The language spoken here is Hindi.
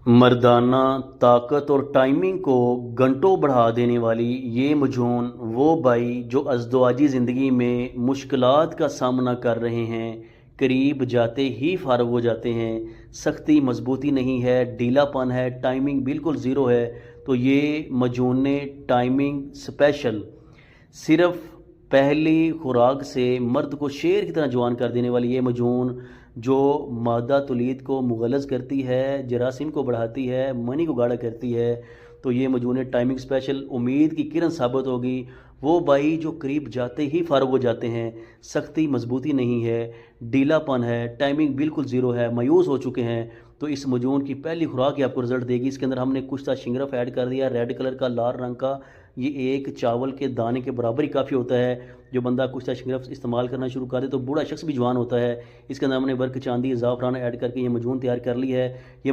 मर्दाना ताकत और टाइमिंग को घंटों बढ़ा देने वाली ये मजून वो भाई जो अज़दवाजी ज़िंदगी में मुश्किलात का सामना कर रहे हैं, करीब जाते ही फारग हो जाते हैं। सख्ती मजबूती नहीं है, ढीलापन है, टाइमिंग बिल्कुल ज़ीरो है। तो ये मजून ने टाइमिंग स्पेशल सिर्फ पहली खुराक से मर्द को शेर की तरह जवान कर देने वाली ये मजून जो मादा तौलीद को मुगलज़ करती है, जरासीम को बढ़ाती है, मनी को गाढ़ा करती है। तो ये मजून टाइमिंग स्पेशल उम्मीद की किरण साबित होगी। वो भाई जो करीब जाते ही फारग हो जाते हैं, सख्ती मजबूती नहीं है, ढीलापन है, टाइमिंग बिल्कुल ज़ीरो है, मायूस हो चुके हैं। तो इस मजून की पहली खुराक ही आपको रिजल्ट देगी। इसके अंदर हमने कुश्ता शिंगरफ ऐड कर दिया, रेड कलर का, लाल रंग का। ये एक चावल के दाने के बराबर ही काफ़ी होता है। जो बंदा कुश्ता शिंगरफ इस्तेमाल करना शुरू कर दे तो बूढ़ा शख्स भी जवान होता है। इसके अंदर हमने वर्क चांदी ज़ाफ़रान ऐड करके ये मजून तैयार कर ली है। ये